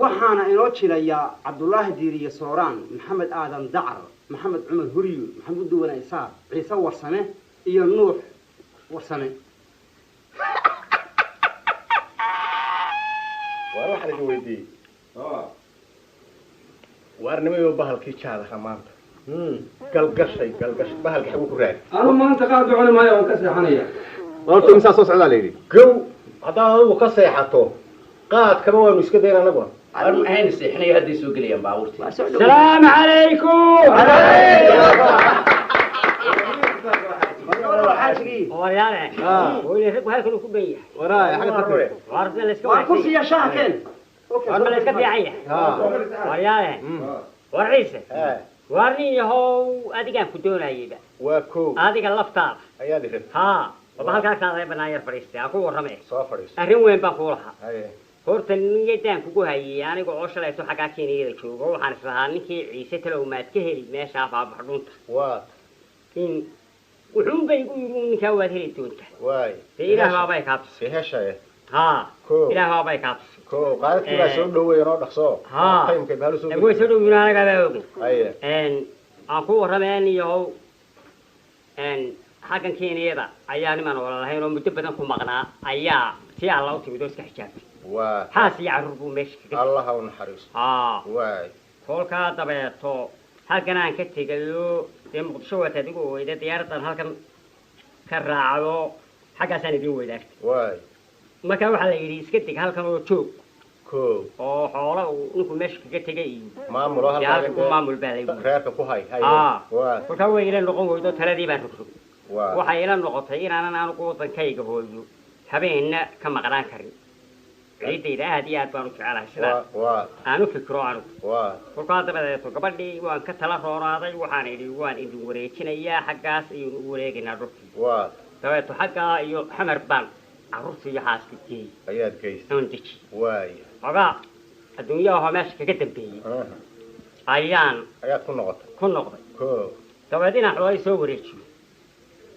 waxaana inoo jilaya cabdullaahi diiriye sooraan maxamed aadan dacar maxamed cumar huriyo maxamed duwane isaaq ciise warsame iyo nuux warsame waar waxaan idin weydiiyey waarnimayo bahalkii jaadaha maanta galgashay bahalka xagu ku raadi anu maanta qaad cuni maayo waan ka seexanaya horta imsaa soo socdaa la yidhi gow haddaad adigu ka seexato qaadkaba waanu iska dayn anaguna أنا هين السحنة يهدي سوق لي باورتي. السلام عليكم. وريانا. ويلك وهاكلوا كوبية. وراي حاجة تكبر. وارد الاسكوات. كرسي يا شاكل. وارد الاسكوات عيه. وريانا. ورعيسة. وارني هو أديكان كدونا يبا. وكو. أديك اللفتار. أيادي خير. ها. وبهالكاس هذا بناير فريستي. أكو رمي. صافريس. أهرين وين بقولها. أيه. horta niyadaan kugu hayay aniga oo shalayto xagaa keeniyada joogo waxaan islahaa ninkii ciise talowmaad ka heli meesha faafadhunta waa in wuxuu bay igu yiri ninka waad heli doontaa waay ilaah baabay ka tusay heshay ha ilaah baabay ka tusay ko qaadkii baa soo dhaweeyay oo dhaqso qaymka baalu soo way soo dhaweeyay anaga baa og aye aan ku warameen iyo xagan keeniyada ayaa niman walaalahayn oo muddo badan ku maqnaa ayaa si alla u timid oo iska xijaabtay حاس يعرف مشك الله ونحرس واي كل كذا بيتو هالكنا كتير قالوا يوم شو تدقوا إذا ديارة هالكن كراعو حاجة سنة دي ويدك واي ما كان واحد يريس كتير هالكن شو كو حالا ونكون مشك كتير ما مروها يا ما مول بالي خيرك كوهاي واي كل كوا يلا نقوم ويدو ثلاثي بنركض واي وحيلا نقطعين أنا نقول كيك هو حبينا كم قران كريم عيدي لا هدي أتبارك على السلام. أنا فكروا عنه. فقط بدأت قبلي وأن كتلا فرادي وحاني وأن إنه وريتنا إياه حقاس وريجنا الرفي. تبعت حقا يو حمر بان الرفي حاس كتير. أياد كيس. أنتج. واي. فقط الدنيا هو ماشي كجدم بيه. أيان. أياد كل نقطة. كل نقطة. كو. تبعتنا حوالي سو ريتشو.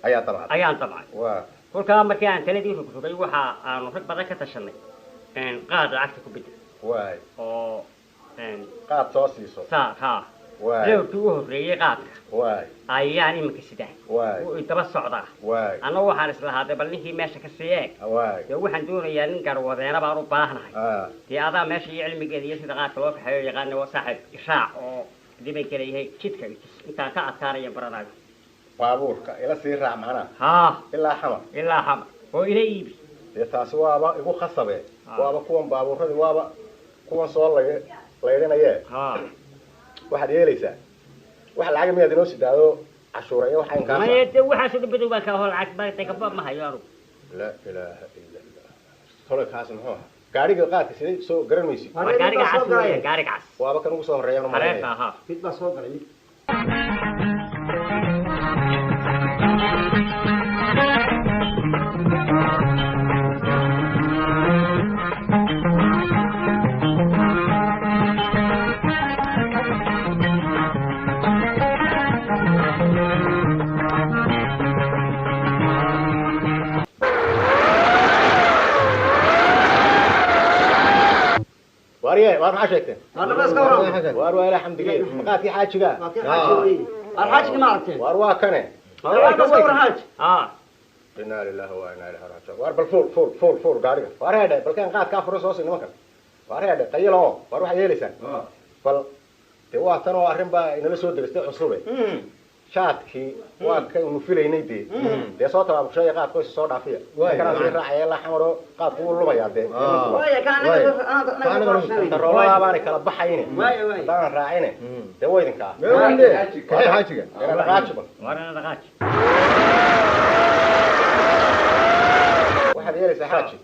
أياد طبعا. أيان طبعا. كل كلام مكان تلدي وكذا وحا نفرق بدك تشني. قاعد عكسك بدي. واي. أو قاعد صوصيصو. ها. واي. لو توه ريقي قاعد. واي. أياني مكسده. واي. ويتبص عضاه. واي. أنا وحارس لهذا بلني ماشي كسياق. واي. لو حندون يعني نقروا ذينا بارو باهنا. دي هذا ماشي علمي قديش إذا قاعد لوك حيو يغني وصاحب إشاع أو دي من كده هي كتك أنت كأ ثاني برنامج. بابورك إلى سير معنا. ها. إلا حمر. إلا حمر. وإلى إيبي. taas waaba igu khasabay waaba kuwan baabuurada waaba kuwan soo leeyanayee waxaad yeelaysaa wax lacag miyaad inoo sidaado cashuura iyo waxa inkaa ma yeete waxa soo bedel baa ka hol lacag baa ka ba ma hayo anu la ilaaha illa allah hore kaas muxuu gaariga qaadka sidii soo garanaysi gaariga cas gaariga cas waaba kan ugu soo horeeyay ma hareerta ha mid baa soo galay واريه وار ما شيكتين أنا بس كورا وار ولا الحمد لله مقاتي حاجة الحاج ما عرفته وار واكنه وار بس كورا حاج إنا لله وإنا إليه راجعون وار بالفول قارئ وار هذا بل كان قاعد كافر رصاص إنه مكان وار هذا قيله وار واحد يلسان بل توا تنو أرنبا إنه لسه درست أسلوبه شاتكي واك مفيلة نيدي ده صوت أبو شيء قاعد كويس صوت عفية كان في راعي الله حمره قاعد كل ما يعدي واي كان أنا الرولة باني كلا بحيني واي ده راعيني ده وين كا كيف حاجة أنا قاعد وانا قاعد واحد يلي سحاجي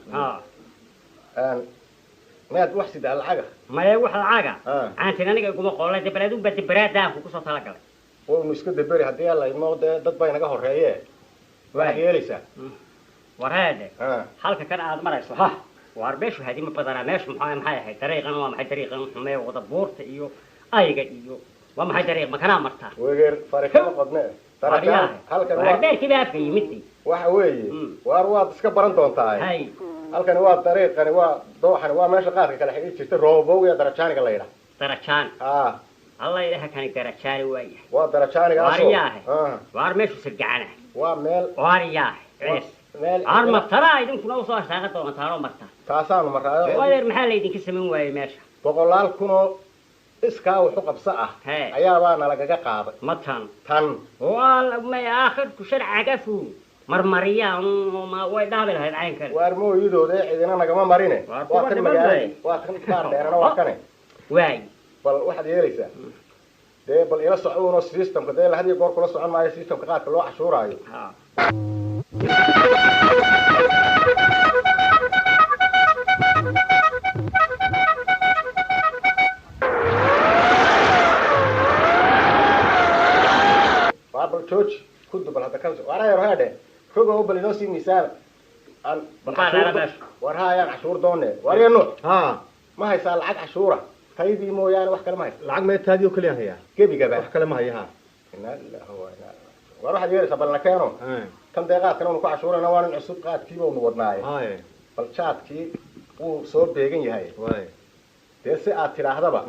ما تروح سيد العجة ما يروح العجة أنت أنا يقوم قولة تبردون بتبرد ده وكوسة طلقة ونسكت البري هدي الله الموت ضد بينك هالرأيه واحد يليسه وهذا حالك كان هذا مرة صح وعربيش وهذه مبادرة ماش محايا طريقة وما هي طريقة محمية وضبورت إيو أيجا إيو وما هي طريقة ما كان مرتا وغير فريق قدنا ترى كان عربيش كذا في متي وحوي وأرواد سكبرن دون تاي هاي halkani waa dariiqani waa dooxani waa meesha qaadka kala xidhiidh jirta roobowga darajaaniga la yidhaah darajaan الله يلها كان درجاني وياه ودرجاني وارياه وارمش سرقعنا وميل وارياه عيس ارمى ترى يدين كنا وصار ساقط ومطار ومرتا تاسان مرتا وغير محل يدين كسمين واي ماشي بقولال كنو اسكا وحقب صح ايا وانا لغا قاد متان تن والله ما اخر كشرع عقفو مرمريا ما way dhaabay lahayd cayn kale warmo yidooday cidina nagama marine waa kan magaalada waa kan qaar dheerana waa kan waay bal waxaad yeelaysaa dee bal ila socono systemka dee la hadiyo goor kula socon maayo systemka qaadka loo cashuuraayo waa bal jooji kudu bal hadda kan waara yar haade rogo bal inoo sii miisaan aan war haayaan cashuur doonne war yano ma haysaa lacag cashuura taydii mooyaane wax kale ma haysto lacag ma taadiyo kaliya haya gebigaba wax kale ma hayaa inna lillahi wa inna ilaihi war waxa yeelaysa bal nakeeno tan deeqaadkana uu ku cashuurana waan cusub qaadkiiba uu wadnaayo bal jaadkii uu soo beegan yahay dee si aad tiraahdaba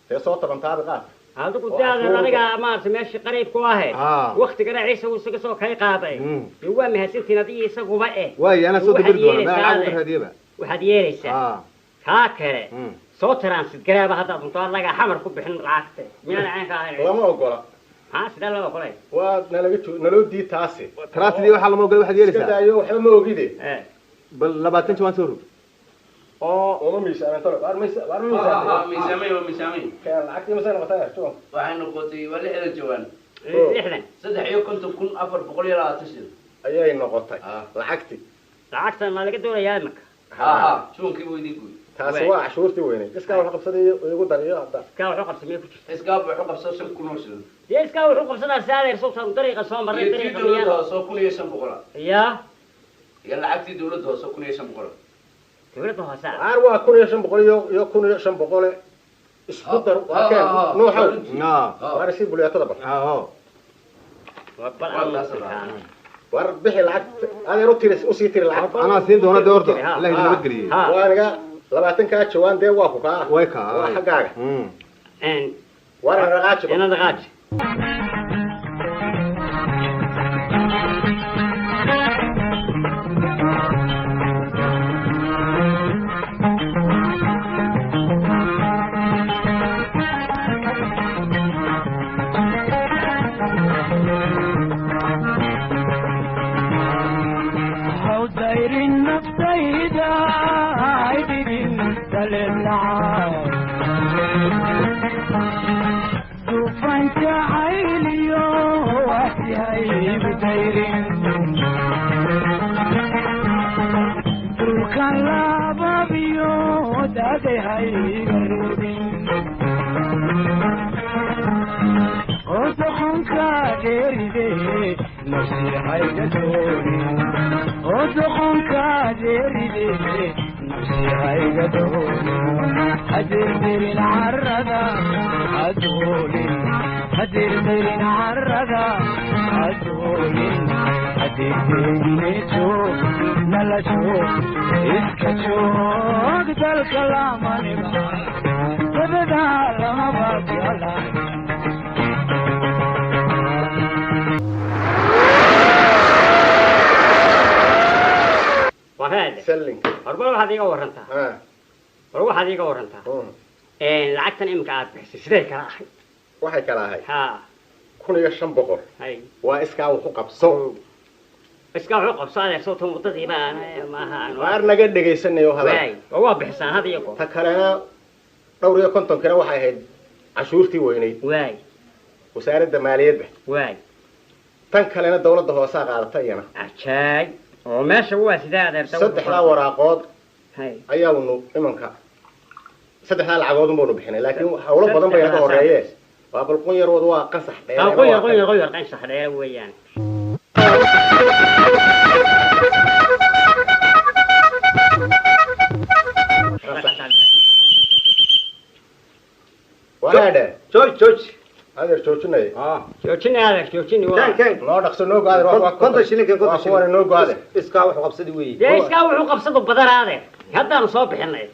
dee soo tabantaaba qaad هذا قلت هذا أنا ما سمعش قريب كواهد وقت قرا عيسى وسقسو كاي قاضي هو ما هسنتي نادي يسقوا بقى واي أنا صوت برد ولا ما أعرف هذه بقى واحد يريسا هاكره صوت ترانسيت قرابة هذا بنطار لقى حمر كوب بحن العاقته مين عينك هاي لا ما أقوله سيدا لا أقوله ونلقيتو دي تاسي تراسي دي وحلا ما أقول واحد يريسا كده أيوه حلو ما أقيده بل لباتن شو أنصره والله ميسامين طلع ميسامين كان العقد مثلا مثلا شو waxaynu qotay wali xidhan jawaan إحنا saddex iyo konton kun afar boqol iyo labaatan shil ayay noqotay lacagti lacagta ma laga doonaya imaka shuunkii buu idin guuy taasi waa cashuurtii weynay iska wax qabsaday igu dariyo hadda iska wuxuu qabsamay ku jirta iska wuxuu qabsaday 5 kun oo shil iska wuxuu qabsadaa saadar soo dariiqa soo maray dariiqa dawladda soo 1500 ya lacagtii dawladda soo 1500 dawladda hoose waa 1500 iyo 1500 isku dar waa keen nuuxow waa si buliyada bal war bixi lacag adeer u sii tiri lacag أنا سين دونا دورته الله يجزاك قليل waaniga 20 ka jawaan dee waa ku kaa way ka waa xagaaga ان war raqaaji انا raqaaji سلين أربعة واحد يجا ورنتا واحد يجا ورنتا lacagtan imika aad bixisay sidee kala ahay waxay kala ahay ha 1500 hay waa iska wuxuu qabso iska wuxuu qabsaday soo tan wadadii baan ma aha waar naga dhageysanayo hada way waa bixisaan hada iyo ta kalena dhowr iyo konton kana waxay ahayd cashuurtii weynayd way wasaaradda maaliyadda way tan kalena dawladda hoose qaadatay iyana ajay oo meesha waa sidee adeerta saddexda waraaqood hay ayaanu imanka saddexda lacagood buu bixinay laakiin hawlo badan bay naga horeeyeen waa balqon yar wad waa qasax dheer qoyar qasax dheer weeyaan walaade jooj هذا جوجني joojinay adeer joojinay كان loo dhaqso noo gaadhay كنت شيلين waa kuwan noo gaadhay اسكا wax qabsadi weey dee iskaa wuxuu qabsado badan adeer haddaanu soo bixinay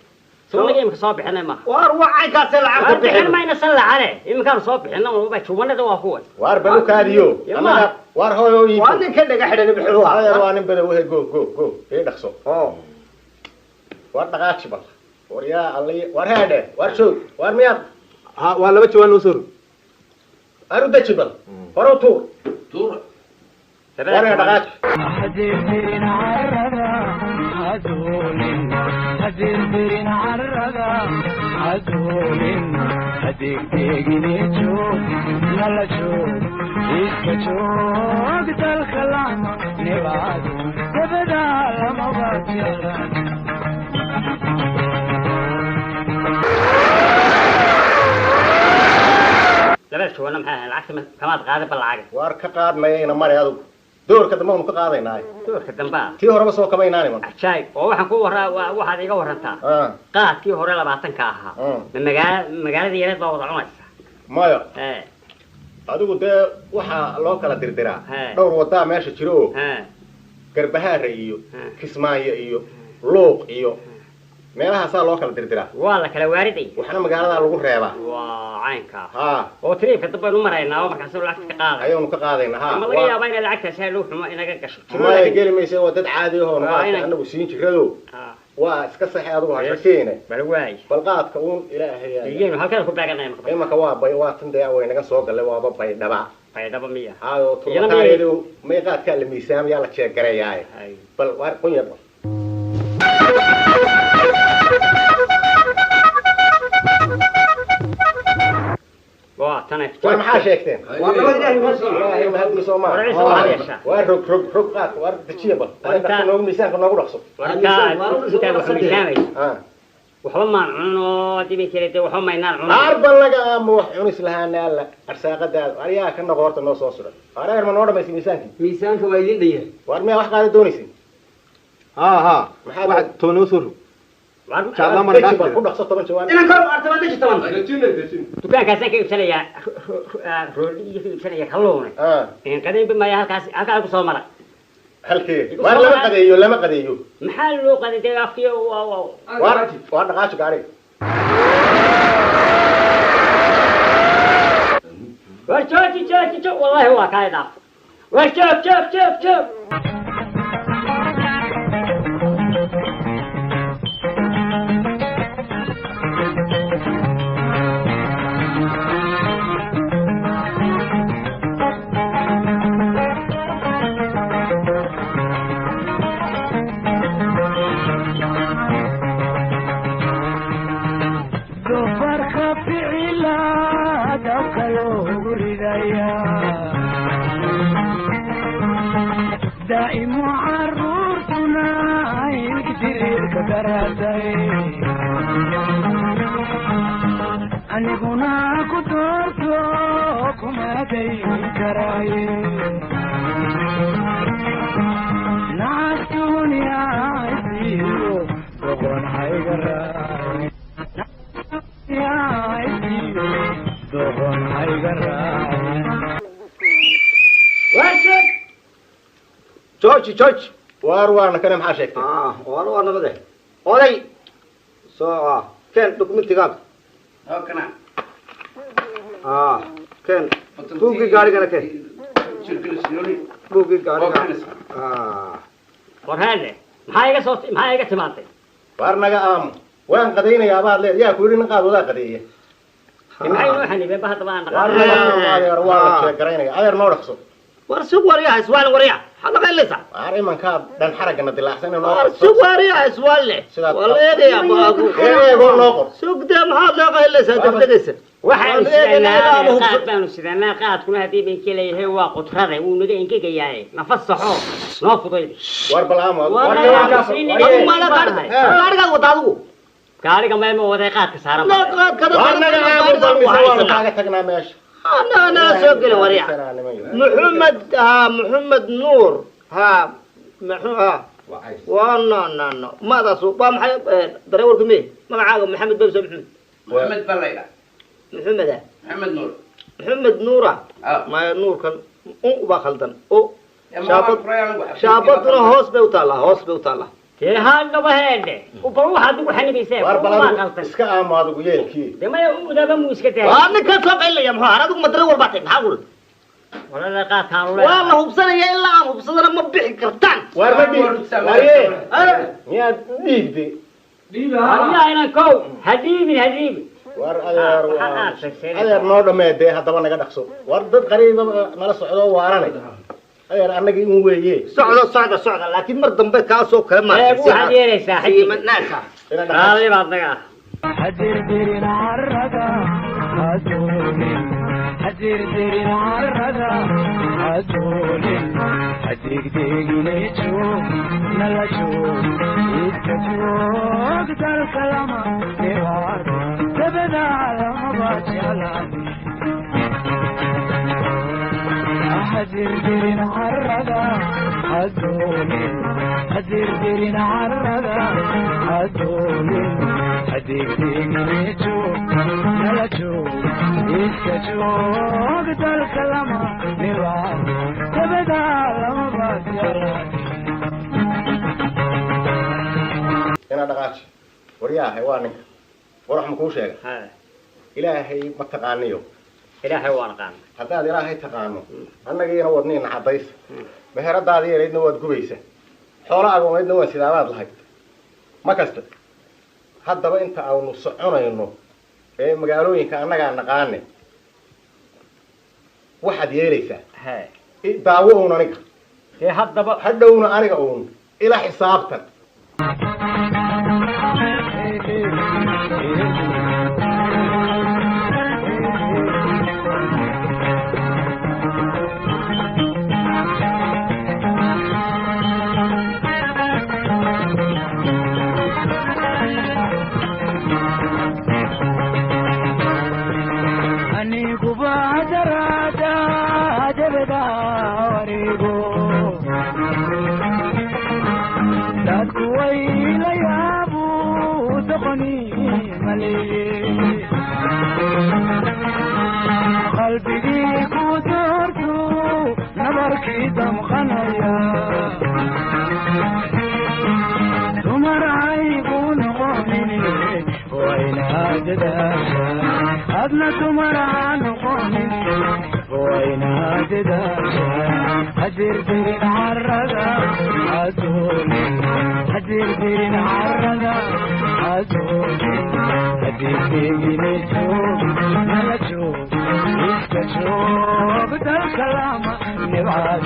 suunaga imika soo bixinay ma war wacay ka lacag bixin mayna san lacale imikaanu soo bixinay walba jubanada waa kuwan waar balu kaadiyo anaga waar hooyooyin waa nin ka dhaga xidhan bixruha hada waa nin bada wahay go ee dhaqso waar dhaqaaji bal war yaa allay war haade war shoog war miyaad ha waa laba jawaan loo soo aru dajibal horo tuur tuur war yaa dhaqaaji labada juwana maxay lacagta kamaad qaaday balacag waar ka qaadmayna mari adigu doorka dambe uu ka qaadaynaa doorka dambe tii horeba soo kamaynaani man ajaayib oo waxaan ku waraa waxaad iga warantaa qaadkii hore 20 ka ahaa magaalada yareed baa wada cunaysa maya adigu dee waxa loo kala dirdiraa dhowr wadaa meesha jiro garbahaare iyo kismaayo iyo luuq iyo meelaha loo kala dirdiraa waa la kala waariday waxna magaalada lagu reebaa waa caynka ha oo tiriifka dab baynu maraynaa oo markaas lacag ka qaaday ayuu ka qaadayna ha ma laga yaabaa in lacagtaas ay loo xumo inaga gasho ma gelmayso waa dad caadi ah oo anagu siin jirado waa iska sax adigu hashkeena bal waay balqaadka uun ilaahay iyeen halkaan ku baaganay markaa imaka waa tan day way naga soo galay waaba baydhaba miya hayo turkaayadu meeqaadka la miisaan yaa la jeeg gareeyaay bal war qunya واتنا وين محا شيكتين والله إلهي مسيح إلهي ما هدي سوما وين رك وين تشيبه وين نوع ميسان كنا نقول أقصد وحوم ما عنو تبي كريته وحوم ما ينال عنو أربع لقى موح عنيس لها نال أرساق ده أريا كنا غورت النص أصلا أريا من ورا ميسان ميسان كوايدين ديه وارمي واحد قاعد دونيسين ها واحد تونو سر شاء الله ما نقدر كل أقصد طبعا شوان إنا كم أرتبان دش طبعا تبقى كاسين كيف سنة يا رولي كيف سنة يا خلونه إن قديم بما يا هالكاس هالكاس بصور مرة هالكي ولا قديو لا ما قديو محل لو قديم تغفيه وارد غاش قاري وشوف والله هو كايدا وشوف دائم عرورتنا يكثر كدراتي أني هناك دورتكم هدي كراي نعسوني عايزيو صغن هايقراي يا عايزيو صغن هايقراي جوج واروانا كنا محا شيكتين واروانا بده أولي كان دوكمنتي قاب كنا كان بوكي قاري كنا كان بوكي قاري ورهذا محايقة صوت محايقة تماطي وارنا وين قدينا يا بعض يا كوري نقاد ولا قدية محايقة وحني بيبها طبعا وارنا وارنا شكرينا غير نورخصو ورسوق وريها سوال وريها حنا قال لي صح عاري من كاب دن حرقنا دلاحسن ورسوق وريها سوال لي والله يا ابو يقول نوقف سوق دم هذا قال لي سددس waxaan isticmaalnaa qaad baan isticmaalnaa qaadkuna hadii been kaleeyahay waa qudrada uu naga inkaga yahay nafasaxo noo fuday war balaam gaariga wadaadu gaariga ma waday qaadka saaran kaaga tagnaa meesha أنا سوق الوريع محمد نور محمد وانا ماذا سوق محمد دريور كمية ما معاهم محمد بن محمد محمد بليلة محمد نور محمد نورة ما نور كان وبخلدن أو شابتنا هوس بيوتالله هوس بيوتالله هذا بهذا وبروح هذا وحنا بيسافر واربلا اسكا ما هذا ويلكي دما يودا بمسكته انا كسب الا يا محار هذا ما دري والباتي محاول ولا لقاتها والله بصنيه الا انا بصدر ما بخي كرتان وارمدي ايه يا ديبدي والله انا كو هديبي war adeer noo dhameedee haddaba naga dhaqso war dad qariiba nala socdo waaranay adeer annaga in weeye socda laakiin mar dambe kaasoo kale ma waxaad yeelaysaa xajiima naasa raali baad naga حجر ديرنا عرقا عزولي حجر ديرنا عرقا عزولي حجر ديرنا يشوف نلا شوف يتشوف دار كلامه نوار تبدا على مباشي على حجر ديرنا عرقا عزولي حجر ديرنا عرقا عزولي حديك تيجي نلا شوف يسكتشوف دار كلامه نوار تبدا على مباشي على ina dhaqaaji wariyaahay waa ninka warax ma kuu sheega ilaahay ma taqaaniyo ilaahay waa naqaan haddaad ilaahay taqaano annagiina wadniina cadays meheradaadii yareydna waad gubaysa xoola agoomeydna waa sidaabaad lahayd ma kasta haddaba inta aanu soconayno ee magaalooyinka annagaa naqaane waxaad yeelaysaa daawo uun aniga haddaba hadhowna aniga uun ila xisaabtan قلبي كودرتو نبركي دم خنايا تمر عيبون قومني وين هاجداشا أدنى تمر عن قومني وين هاجداشا حجر ديرين عرقا عزولي حجر ديرين عرقا عزولي حجر ديرين شوف نلا شوف يسكشوف دار كلامه نبعد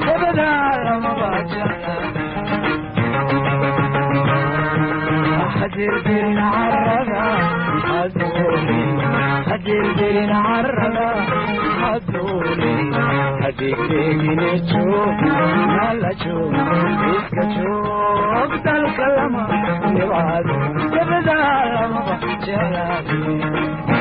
تبدا لما باجنا حجر ديرين عرقا عزولي حجر ديرين عرقا عزولي حجر ديرين شوف نلا شوف يسكشوف دار كلامه نبعد تبدا لما باجنا